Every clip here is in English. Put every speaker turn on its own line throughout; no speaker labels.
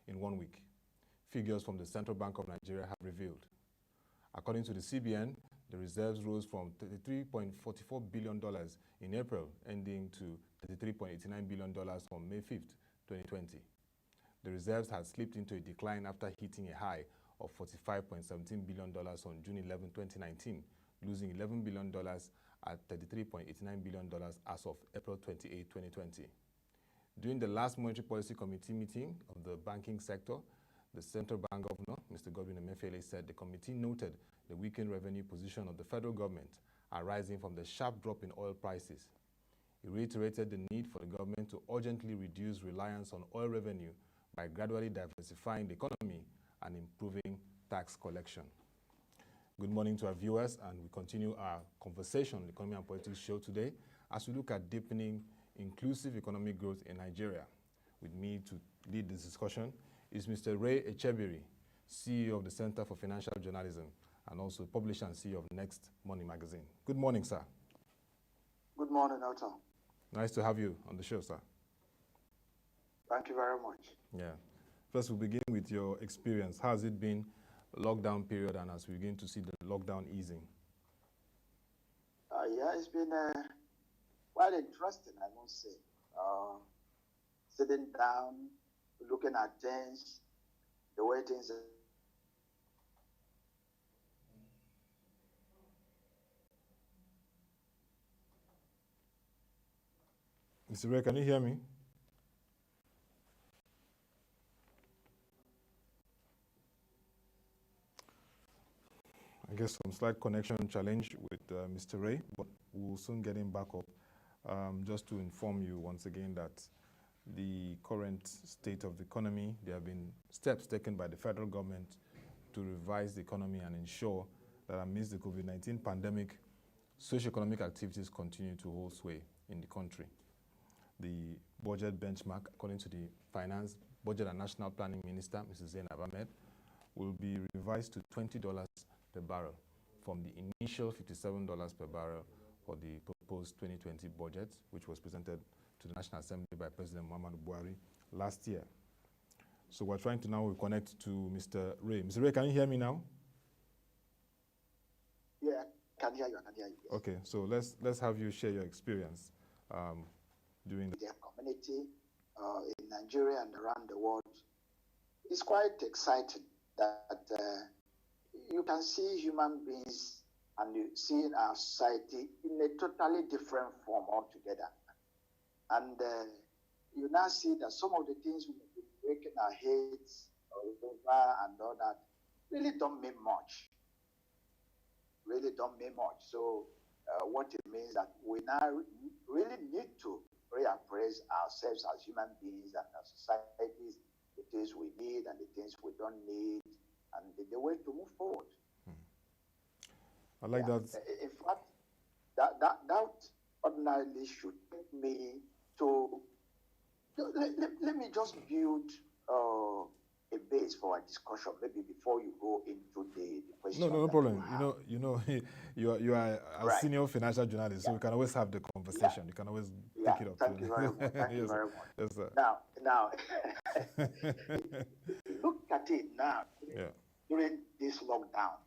in 1 week. Figures from the Central Bank of Nigeria have revealed. According to the CBN, the reserves rose from $33.44 billion in April, ending to $33.89 billion on May 5th, 2020. The reserves had slipped into a decline after hitting a high of $45.17 billion on June 11, 2019, losing $11 billion at $33.89 billion as of April 28, 2020. During the last Monetary Policy Committee meeting of the banking sector, the Central Bank Governor, Mr. Godwin Emefiele, said the committee noted the weakened revenue position of the federal government arising from the sharp drop in oil prices. He reiterated the need for the government to urgently reduce reliance on oil revenue by gradually diversifying the economy and improving tax collection. Good morning to our viewers, and we continue our conversation on the Economy and Politics show today as we look at deepening inclusive economic growth in Nigeria. With me to lead this discussion is Mr. Ray Echebiri, CEO of the Center for Financial Journalism and also publisher and CEO of Next Money magazine. Good morning, sir.
Good morning, Elton.
Nice to have you on the show, sir.
Thank you very much.
Yeah. First, we'll begin with your experience. How has it been, lockdown period, and as we begin to see the lockdown easing?
Yeah, it's been quite interesting, I must say. Sitting down, looking at things, the way things are.
Mr. Ray, can you hear me? I guess some slight connection challenge with Mr. Ray, but we'll soon get him back up. Just to inform you once again that the current state of the economy, there have been steps taken by the federal government to revise the economy and ensure that amidst the COVID-19 pandemic, socio-economic activities continue to hold sway in the country. The budget benchmark, according to the Finance, Budget and National Planning Minister, Mrs. Zainab Ahmed, will be revised to $20 per barrel from the initial $57 per barrel for the proposed 2020 budget, which was presented to the National Assembly by President Muhammadu Buhari last year. So we're trying to now connect to Mr. Ray. Mr. Ray, can you hear me now?
Yeah, I can hear you. Yes.
Okay, so let's have you share your experience during
the community in Nigeria and around the world. It's quite exciting that you can see human beings and you see our society in a totally different form altogether. And you now see that some of the things we've been breaking our heads over and all that really don't mean much. Really don't mean much. So what it means that we now really need to reappraise ourselves as human beings and as societies, the things we need and the things we don't need, and the way to move forward.
I like that.
In fact, that ordinarily should take me to let me just build a base for a discussion, maybe before you go into the question.
No problem. You are a senior financial journalist, so we can always have the conversation. You can always pick it up.
Thank you very much. Thank you very much.
Yes, sir.
Now, look at it now. During this lockdown,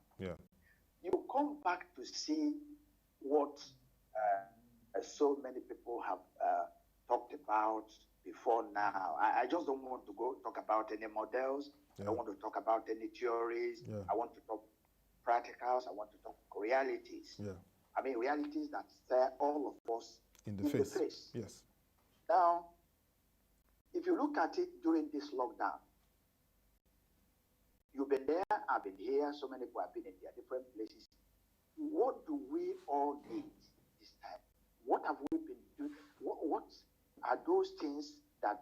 you come back to see what so many people have talked about before now. I just don't want to go talk about any models. I don't want to talk about any theories. I want to talk practicals. I want to talk realities. I mean, realities that stare all of us
in the face. Yes.
Now, if you look at it during this lockdown, you've been there, I've been here, so many people have been in their different places. What do we all need this time? What have we been doing? What are those things that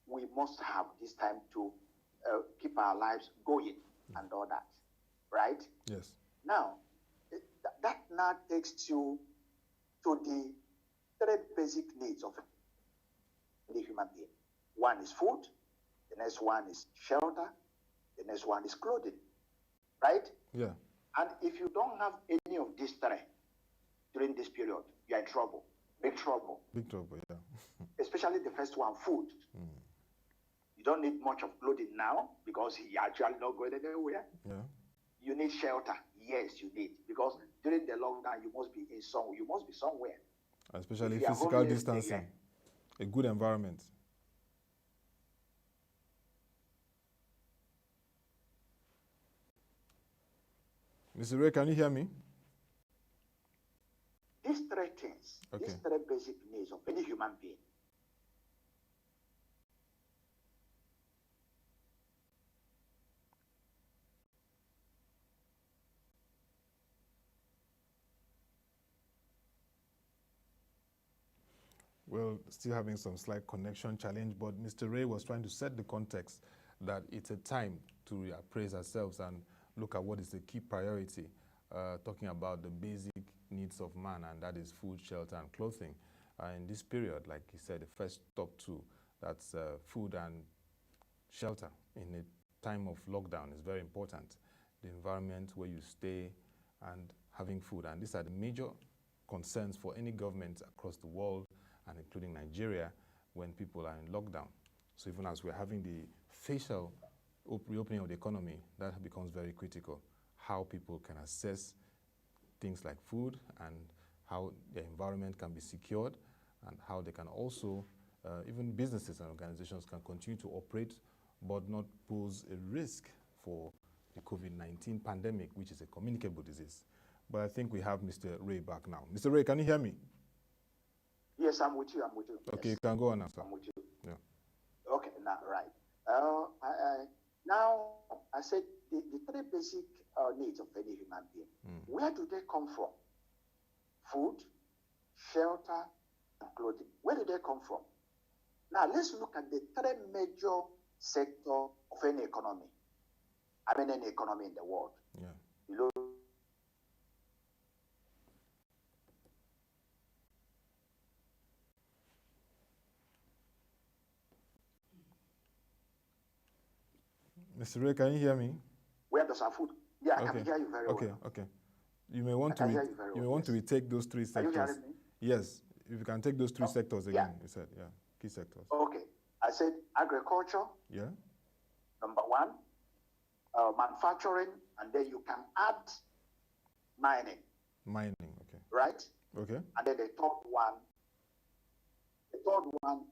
we must have this time to keep our lives going and all that, right?
Yes.
Now, that now takes you to the three basic needs of the human being. One is food, the next one is shelter, the next one is clothing, right?
Yeah.
And if you don't have any of these three during this period, you're in trouble, big trouble.
Big trouble, yeah.
Especially the first one, food. You don't need much of clothing now because you actually not going anywhere.
Yeah.
You need shelter. Yes, you need, because during the lockdown you must be somewhere.
Especially
If you are
physical
homeless,
distancing, a good environment. Mr. Ray, can you hear me?
These three things, these three basic needs of any human being.
Well, still having some slight connection challenge, but Mr. Ray was trying to set the context that it's a time to reappraise ourselves and look at what is the key priority, talking about the basic needs of man, and that is food, shelter, and clothing. In this period, like he said, the first top two, that's food and shelter in a time of lockdown is very important. The environment where you stay and having food, and these are the major concerns for any government across the world, and including Nigeria, when people are in lockdown. So even as we're having the facial reopening of the economy, that becomes very critical. How people can assess things like food and how the environment can be secured, and how they can also, even businesses and organizations can continue to operate but not pose a risk for the COVID-19 pandemic, which is a communicable disease. But I think we have Mr. Ray back now. Mr. Ray, can you hear me?
Yes, I'm with you.
Okay,
yes.
You can go on now, sir.
I'm with you.
Yeah.
Okay, now, right. Now, I said the three basic needs of any human being. Where do they come from? Food, shelter, and clothing. Where do they come from? Now, let's look at the three major sectors of any economy. I mean, any economy in the world.
Yeah.
You know,
Mr. Ray, can you hear me?
Where does our food? Yeah, I can hear you very well.
Okay. You may want to retake those three sectors.
Are you hearing me?
Yes. If you can take those three sectors again, you said, key sectors.
Okay. I said agriculture.
Yeah.
Number one, manufacturing, and then you can add mining.
Mining, okay.
Right?
Okay.
And then the third one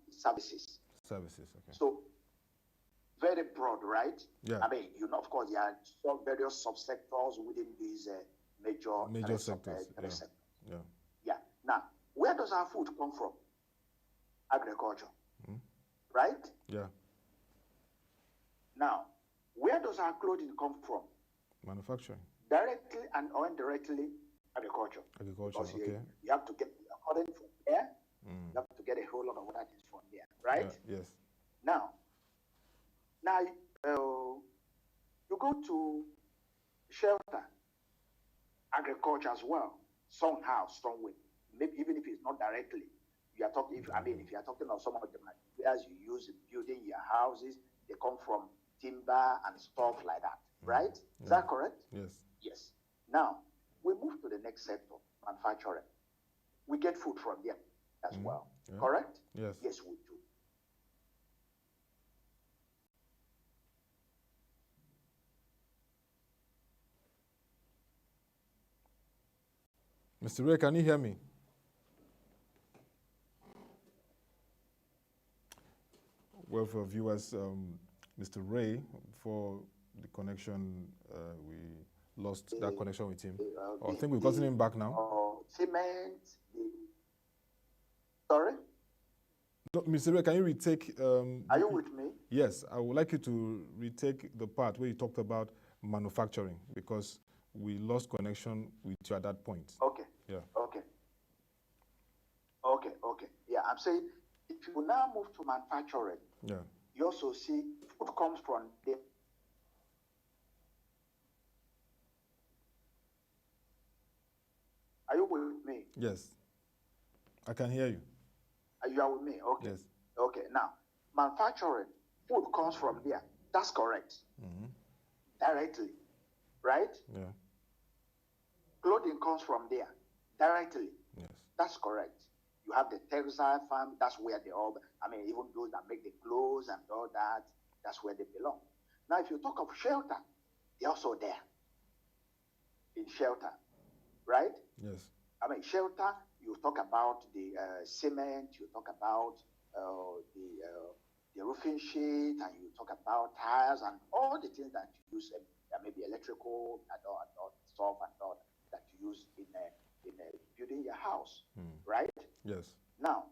is services.
Services, okay.
So very broad, right?
Yeah.
I mean, of course, there are some various subsectors within these major sectors. Yeah. Now, where does our food come from? Agriculture. Right?
Yeah.
Now, where does our clothing come from?
Manufacturing.
Directly and or indirectly, agriculture.
Agriculture,
because
okay.
You have to get, according from there, you have to get a whole lot of that is from there, right?
Yeah, yes.
Now, you go to shelter, agriculture as well, somehow, some way. Maybe even if it's not directly, you are talking. If you are talking of some of the materials you use in building your houses, they come from timber and stuff like that, right? Is that correct?
Yes.
Yes. Now we move to the next sector, manufacturing. We get food from them as well, correct?
Yes.
Yes, we do.
Mr. Ray, can you hear me? Well, for viewers, Mr. Ray, for the connection, we lost that connection with him. I think we've gotten him back now.
Cement. Sorry?
No, Mr. Ray, can you retake?
Are you with me?
Yes, I would like you to retake the part where you talked about manufacturing, because we lost connection with you at that point.
Okay.
Yeah.
Okay. Yeah, I'm saying if you now move to manufacturing, you also see food comes from there. Are you with me?
Yes. I can hear you.
You are with me? Okay.
Yes.
Okay. Now, manufacturing, food comes from there. That's correct. Directly. Right?
Yeah.
Clothing comes from there. Directly.
Yes.
That's correct. You have the textile farm, that's where they all, even those that make the clothes and all that, That's where they belong. Now, if you talk of shelter, they're also there in shelter, right?
Yes.
I mean, shelter, you talk about the cement, you talk about the roofing sheet, and you talk about tires and all the things that you use, maybe electrical and all stuff and all that you use in building your house, right?
Yes.
Now,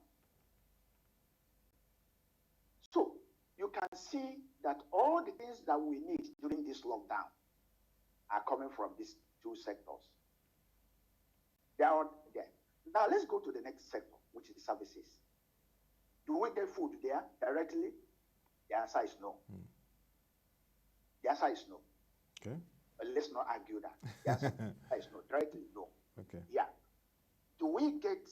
so you can see that all the things that we need during this lockdown are coming from these two sectors. They are there. Now let's go to the next sector, which is the services. Do we get food there directly? The answer is no. The answer is no.
Okay.
But let's not argue that. The answer is no. Directly, no.
Okay.
Yeah. Do we get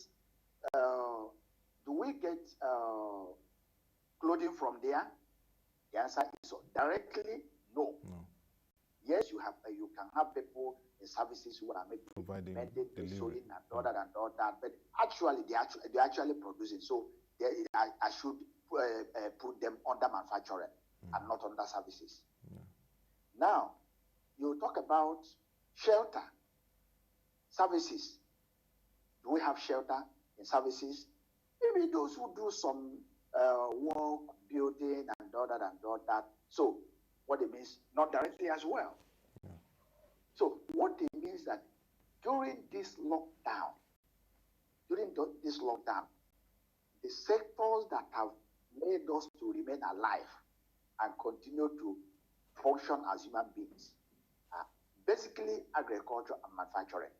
clothing from there? The answer is so. Directly, no.
No.
Yes, you can have people in services who are maybe
Providing
sewing and all that, but actually they're actually producing. So I should put them under manufacturing and not under services.
Yeah.
Now, you talk about shelter, services. Do we have shelter in services? Maybe those who do some work, building and all that. So what it means, not directly as well.
Yeah.
So what it means that during this lockdown, the sectors that have made us to remain alive and continue to function as human beings are basically agriculture and manufacturing.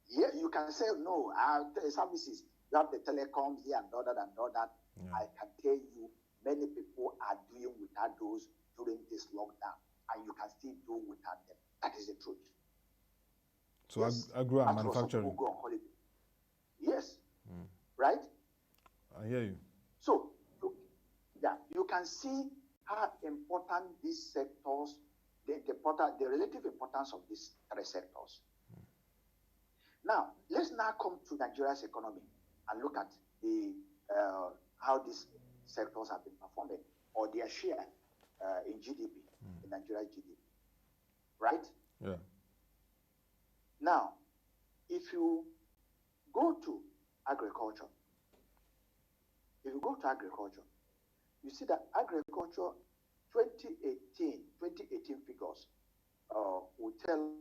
Yeah, you can say, no, the services, you have the telecoms here and all that.
Yeah.
I can tell you, many people are doing without those during this lockdown, and you can still do without them. That is the truth.
So yes, agro and manufacturing.
Go on holiday. Yes. Right?
I hear you.
So, you can see how important these sectors, the relative importance of these three sectors. Now, let's now come to Nigeria's economy and look at how these sectors have been performing, or their share in GDP, in Nigeria's GDP. Right?
Yeah.
Now, if you go to agriculture, you see that agriculture 2018 figures will tell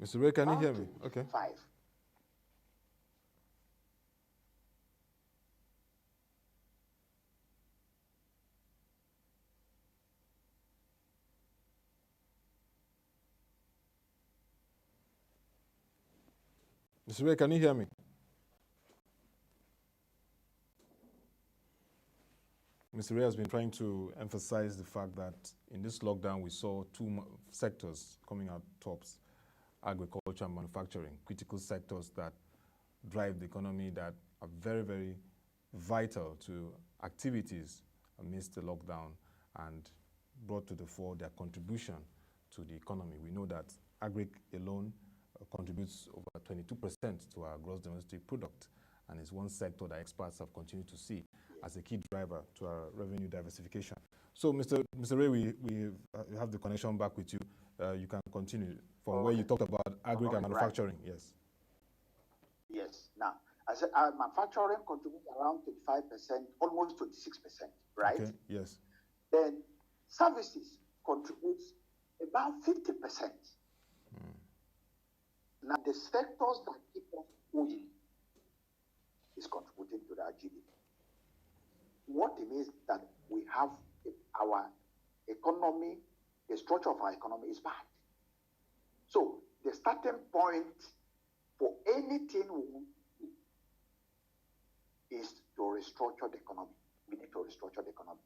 Mr. Ray, can you hear me? Okay.
5.
Mr. Ray, can you hear me? Mr. Ray has been trying to emphasize the fact that in this lockdown we saw two sectors coming out tops: agriculture and manufacturing, critical sectors that drive the economy, that are very, very vital to activities amidst the lockdown and brought to the fore their contribution to the economy. We know that agric alone contributes over 22% to our gross domestic product, and is one sector that experts have continued to see as a key driver to our revenue diversification. So, Mr. Ray, we have the connection back with you. You can continue from where you talked about agric and manufacturing. Right. Yes.
Yes. Now, I said manufacturing contributes around 25%, almost 26%, right?
Okay. Yes.
Then services contributes about 50%. Now, the sectors that keep us going is contributing to our GDP. What it means that we have our economy, the structure of our economy is bad. So the starting point for anything is to restructure the economy. We need to restructure the economy.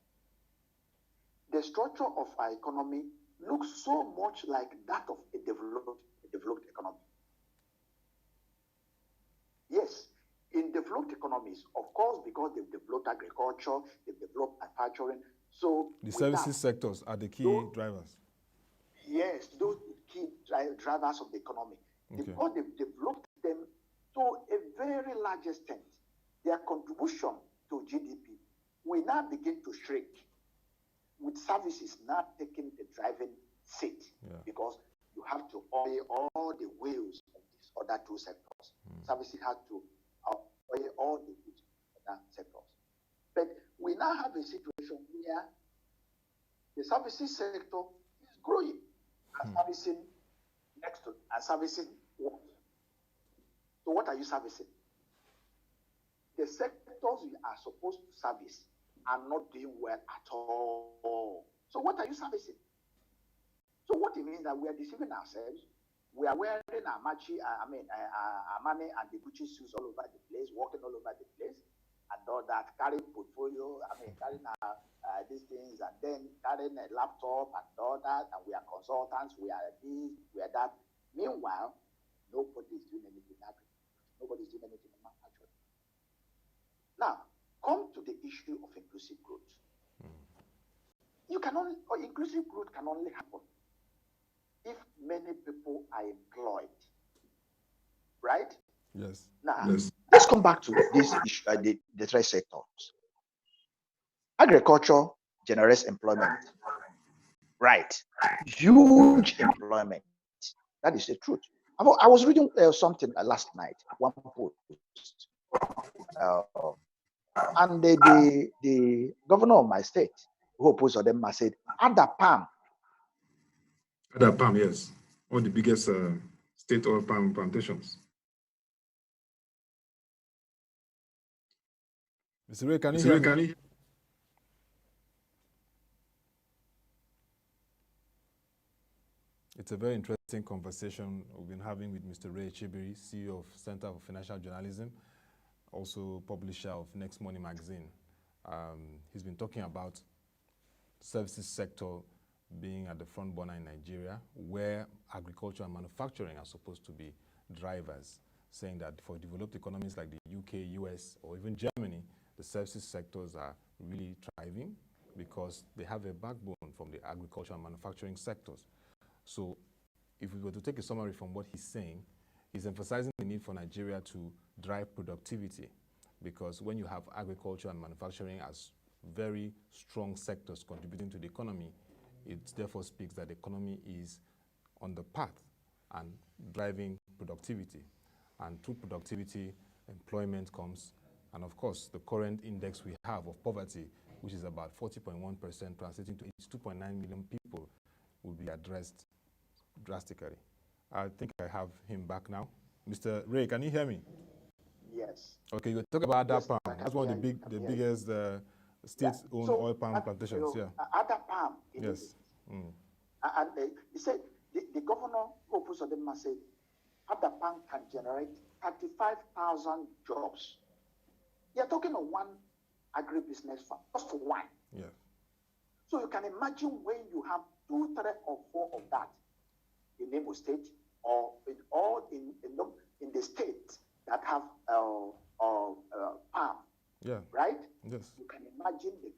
The structure of our economy looks so much like that of a developed economy. Yes, in developed economies, of course, because they've developed agriculture, they've developed manufacturing. So
the services sectors are the key drivers.
Yes, those key drivers of the economy. because they've developed them to a very large extent. Their contribution to GDP will now begin to shrink, with services now taking the driving seat, because you have to oil all the wheels of these other two sectors. Services have to oil all the wheels of other sectors. But we now have a situation where the services sector is growing and servicing next to and servicing what? So what are you servicing? The sectors you are supposed to service are not doing well at all. So what are you servicing? So what it means that we are deceiving ourselves. We are wearing our Machi, our money and the Gucci shoes all over the place, walking all over the place, and all that, carrying portfolio, carrying these things, and then carrying a laptop and all that, and we are consultants, we are this, we are that. Meanwhile, nobody is doing anything in agriculture. Nobody is doing anything in manufacturing. Now, come to the issue of inclusive growth. Inclusive growth can only happen if many people are employed, right?
Yes.
Now, let's come back to this issue, the three sectors. Agriculture generates employment, right? Huge employment. That is the truth. I was reading something last night, one post, and the governor of my state, who opposed to them, said, "Ada palm."
Ada palm, yes. One of the biggest state oil palm plantations. Mr. Ray, can you hear me? It's a very interesting conversation we've been having with Mr. Ray Echebiri, CEO of Center for Financial Journalism, also publisher of Next Money magazine. He's been talking about services sector being at the front burner in Nigeria, where agriculture and manufacturing are supposed to be drivers, saying that for developed economies like the UK, US, or even Germany, the services sectors are really thriving because they have a backbone from the agriculture and manufacturing sectors. So if we were to take a summary from what he's saying, he's emphasizing the need for Nigeria to drive productivity, because when you have agriculture and manufacturing as very strong sectors contributing to the economy, it therefore speaks that the economy is on the path and driving productivity. And through productivity, employment comes. And of course, the current index we have of poverty, which is about 40.1%, translating to 2.9 million people, will be addressed drastically. I think I have him back now. Mr. Ray, can you hear me?
Yes.
Okay, you talk about Ada palm. That's one of the biggest state-owned oil palm plantations.
Ada palm.
Yes.
And he said the governor who opposed to them said Ada palm can generate 35,000 jobs. You're talking of one agribusiness farm, just one.
Yeah.
So you can imagine when you have 2, 3, or 4 of that in Imo State, or in the states that have palm.
Yeah.
Right?
Yes.
You can imagine the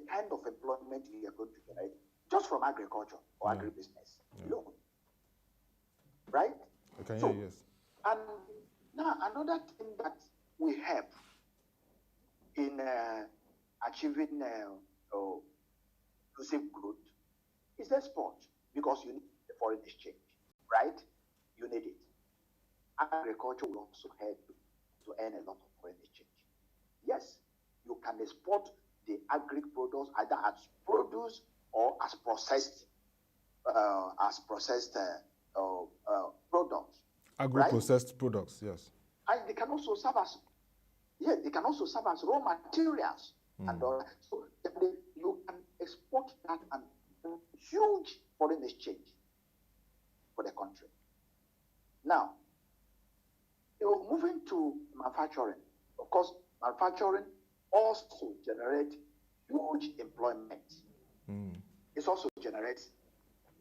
kind of employment you are going to generate just from agriculture or agribusiness alone. Right?
Okay. So, yes.
And now another thing that we have in achieving inclusive growth is export, because you need the foreign exchange, right? You need it. Agriculture will also help to earn a lot of foreign exchange. Yes, you can export the agri products either as produce or as processed products.
Agro-processed products, yes.
And they can also serve as raw materials. And all that. So you can export that and huge foreign exchange for the country. Now, moving to manufacturing. Of course, manufacturing also generates huge employment. It also generates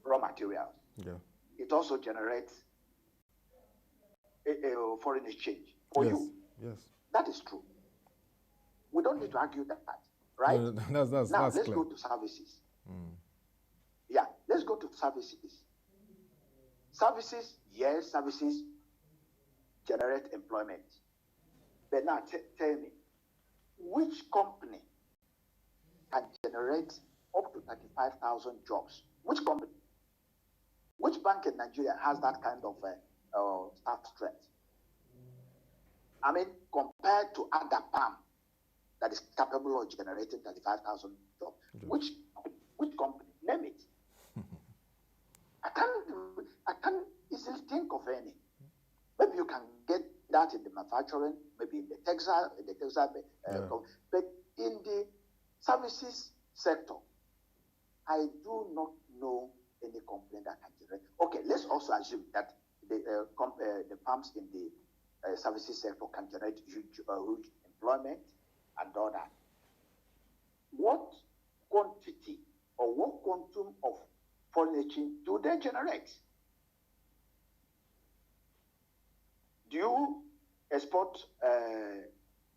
raw materials. Yeah. It also generates a foreign exchange for you. Yes. That is true. We don't need to argue that, right?
No,
now, let's
clear.
go to services. Yeah, let's go to services. Services, yes, services generate employment. But now tell me, which company can generate up to 35,000 jobs? Which company? Which bank in Nigeria has that kind of staff strength? I mean, compared to other PAM that is capable of generating 35,000 jobs. Which company? Name it. I can't easily think of any. Maybe you can get that in the manufacturing, maybe in the textile, but in the services sector, I do not know any company that can generate. Okay, let's also assume that the firms in the services sector can generate huge employment and all that. What quantity or what quantum of foreign exchange do they generate? Do you export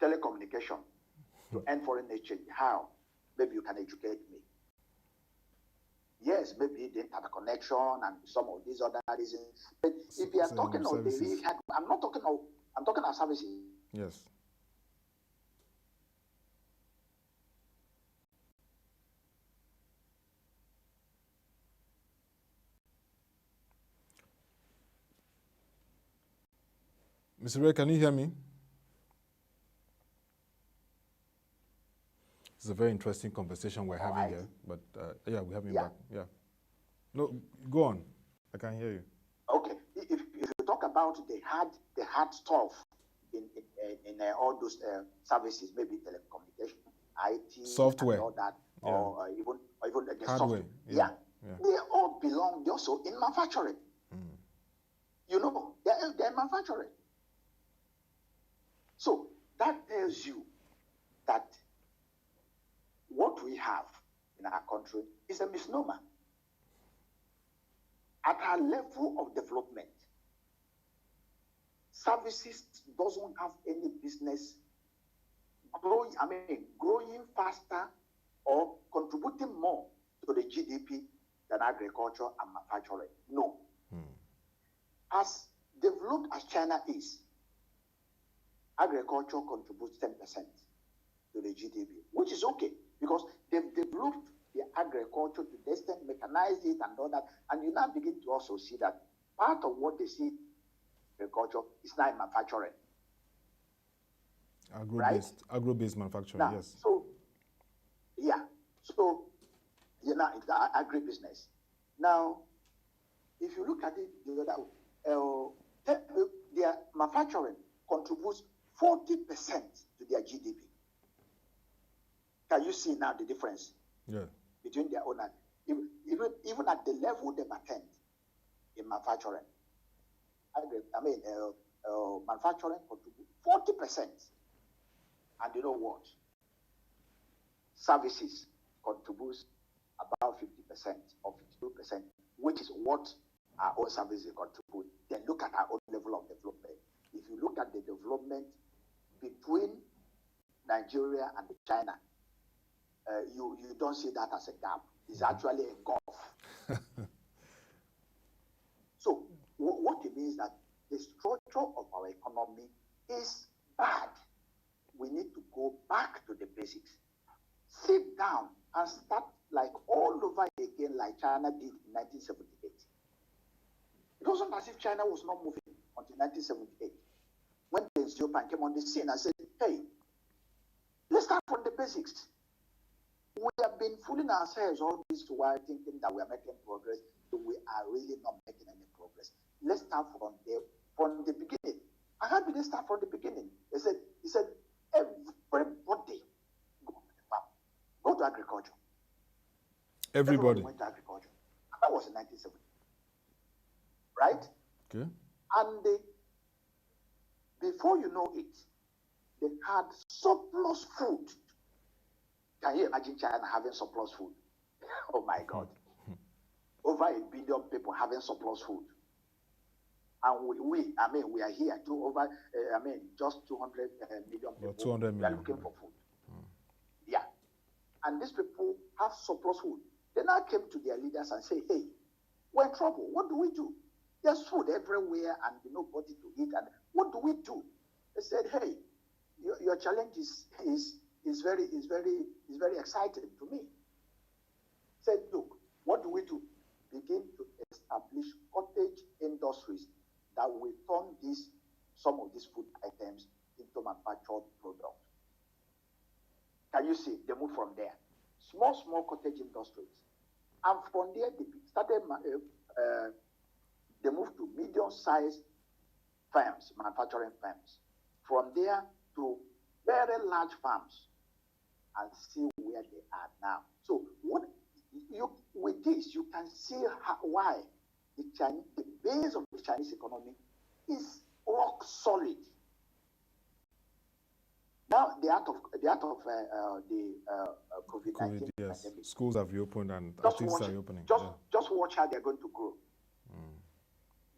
telecommunication to earn foreign exchange? How? Maybe you can educate me. Yes, maybe the interconnection and some of these other reasons. But if you are talking of the real, I'm talking of services.
Yes. Mr. Ray, can you hear me? It's a very interesting conversation we're having here, but yeah, we have you back. Yeah. No, go on. I can hear you.
Okay. If you talk about the hard stuff in all those services, maybe telecommunication, IT,
software,
and all that,
yeah.
or even the
hardware.
software. Yeah. They all belong also in manufacturing. You know, they're manufacturing. So that tells you that what we have in our country is a misnomer. At our level of development, services doesn't have any business growing faster or contributing more to the GDP than agriculture and manufacturing. No. As developed as China is, agriculture contributes 10% to the GDP, which is okay because they've developed the agriculture to the extent, mechanized it and all that, and you now begin to also see that part of what they see in agriculture is now in manufacturing.
Agro-based manufacturing,
now,
yes.
So it's the agribusiness. Now, if you look at it the other way, their manufacturing contributes 40% to their GDP. Can you see now the difference?
Yeah.
Between their own and even at the level they've attained in manufacturing. Manufacturing contributes 40%. And you know what? Services contributes about 50% or 52%, which is what our own services contribute. Then look at our own level of development. If you look at the development between Nigeria and China, you don't see that as a gap. It's actually a gulf. So what it means that the structure of our economy is bad. We need to go back to the basics. Sit down and start like all over again like China did in 1978. It wasn't as if China was not moving until 1978. When Deng Xiaoping came on the scene and said, hey, let's start from the basics. We have been fooling ourselves all this while thinking that we are making progress, but we are really not making any progress. Let's start from the beginning. And how did they start from the beginning? He said, everybody go to the farm, go to agriculture.
Everybody
went to agriculture. And that was in 1970. Right?
Okay.
And before you know it, they had surplus food. Can you imagine China having surplus food? Oh my God. Over 1 billion people having surplus food. And we are here to over, just 200 million people.
200 million.
We are looking for food. Yeah. And these people have surplus food. They now came to their leaders and say, hey, we're in trouble. What do we do? There's food everywhere and nobody to eat. And what do we do? They said, hey, your challenge is very exciting to me. Said, look, what do we do? Begin to establish cottage industries that will turn some of these food items into manufactured products. Can you see? They move from there. Small cottage industries. And from there, they started, they moved to medium-sized firms, manufacturing firms. From there to very large farms, and see where they are now. So with this, you can see why the base of the Chinese economy is rock solid. Now, the art of the COVID-19
yes.
pandemic.
Schools have reopened and activities are reopening.
Just watch how they're going to grow.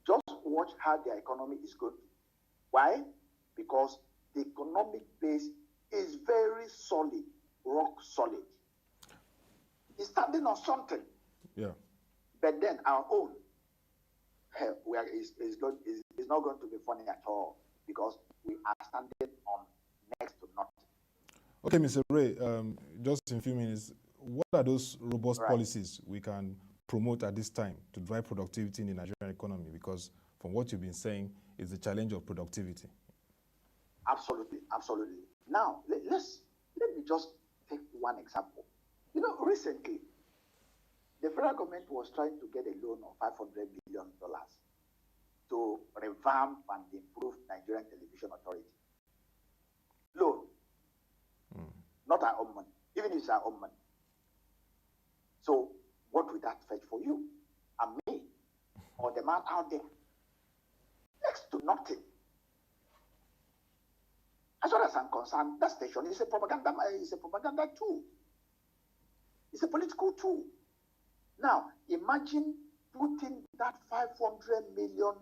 Just watch how their economy is going to. Why? Because the economic base is very solid, rock solid. It's standing on something.
Yeah.
But then our own is not going to be funny at all, because we are standing on next to nothing.
Okay, Mr. Ray, just in a few minutes, what are those robust policies we can promote at this time to drive productivity in the Nigerian economy? Because from what you've been saying, it's the challenge of productivity.
Absolutely. Now, let me just take one example. Recently, the federal government was trying to get a loan of $500 billion to revamp and improve Nigerian Television Authority. Loan. Not our own money, even if it's our own money. So what would that fetch for you and me or the man out there? Next to nothing. As far as I'm concerned, that station is a propaganda tool. It's a political tool. Now, imagine putting that $500 million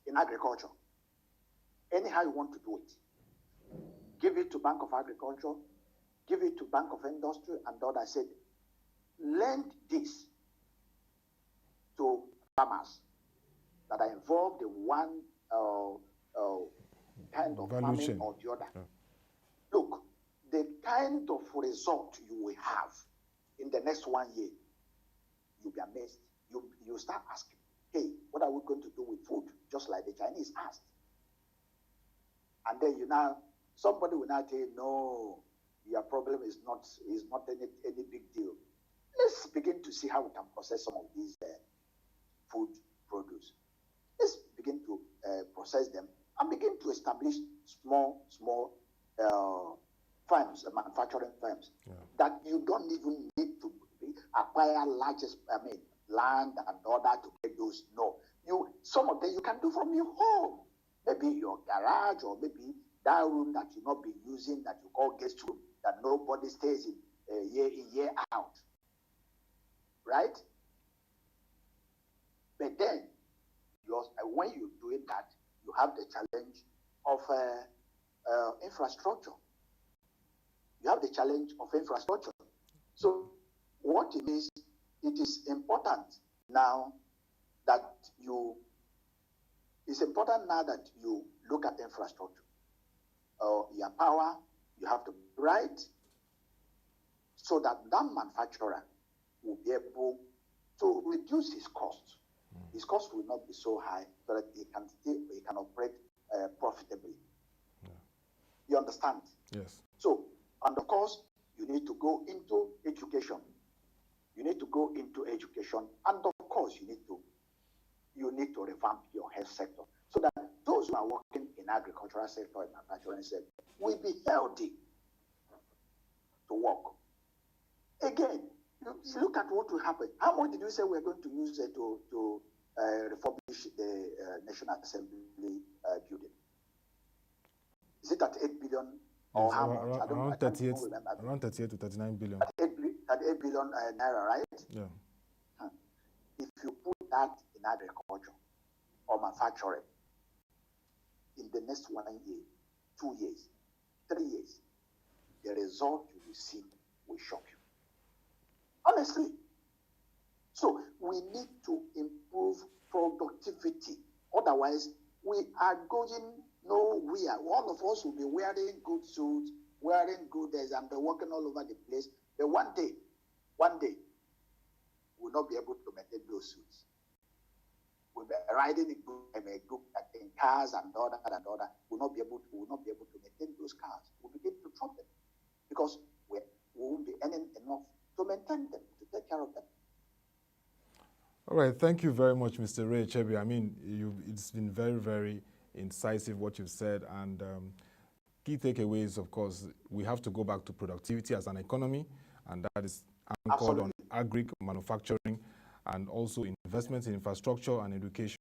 in agriculture. Anyhow you want to do it. Give it to Bank of Agriculture, give it to Bank of Industry, and others. Said, lend this to farmers that are involved in one kind of farming or the other. Yeah. Look, the kind of result you will have in the next 1 year, you'll be amazed. You start asking, hey, what are we going to do with food? Just like the Chinese asked. And then somebody will now say, no, your problem is not any big deal. Let's begin to see how we can process some of these food produce. Let's begin to process them and begin to establish small firms, manufacturing firms, that you don't even need to acquire land and order to get those. No, some of them you can do from your home, maybe your garage, or maybe that room that you not be using that you call guest room, that nobody stays in year out, right? But then, when you're doing that, you have the challenge of infrastructure. You have the challenge of infrastructure. So what it is, it is important now that you look at infrastructure. Your power, you have to right, so that manufacturer will be able to reduce his costs. His cost will not be so high, so that he can operate profitably. Yeah. You understand?
Yes.
So, and of course, you need to go into education. And of course, you need to revamp your health sector, so that those who are working in agricultural sector and manufacturing sector will be healthy to work. Again, you look at what will happen. How much did you say we're going to use to refurbish the National Assembly building? Is it at 8 billion or how much?
Around 38 to 39 billion.
At 8 billion naira, right?
Yeah.
If you put that in agriculture or manufacturing, in the next 1 year, 2 years, 3 years, the result you will see will shock you. Honestly. So we need to improve productivity. Otherwise, we are going nowhere. All of us will be wearing good suits, wearing good as and be walking all over the place. But one day, we'll not be able to maintain those suits. We'll be riding in cars and all that. We'll not be able to maintain those cars. We'll begin to drop them because we won't be earning enough to maintain them, to take care of them.
All right, thank you very much, Mr. Ray Echebiri. I mean, it's been very, very incisive what you've said, and key takeaways, of course, we have to go back to productivity as an economy, and that is anchored on agri-manufacturing and also investments in infrastructure and education.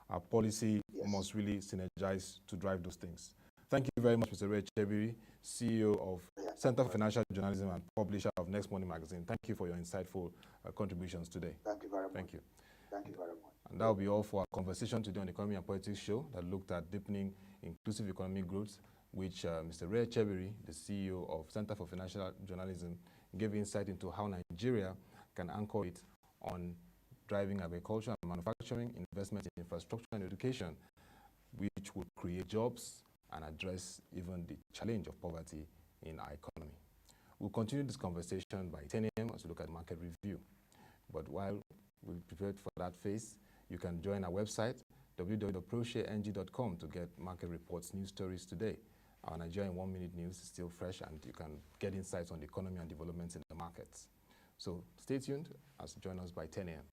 Our policy must really synergize to drive those things. Thank you very much, Mr. Ray Echebiri, CEO of Center for Financial Journalism and publisher of Next Morning Magazine. Thank you for your insightful contributions today.
Thank you very much.
Thank you.
Thank you very much.
And that will be all for our conversation today on the Economy and Politics show that looked at deepening inclusive economic growth, which Mr. Ray Echebiri, the CEO of Center for Financial Journalism, gave insight into how Nigeria can anchor it on driving agriculture and manufacturing, investment in infrastructure and education, which will create jobs and address even the challenge of poverty in our economy. We'll continue this conversation by 10 a.m. as we look at market review. But while we prepare for that phase, you can join our website, www.proshareng.com, to get market reports, news stories today. Our Nigeria in 1 minute news is still fresh, and you can get insights on the economy and developments in the markets. So stay tuned as join us by 10 a.m.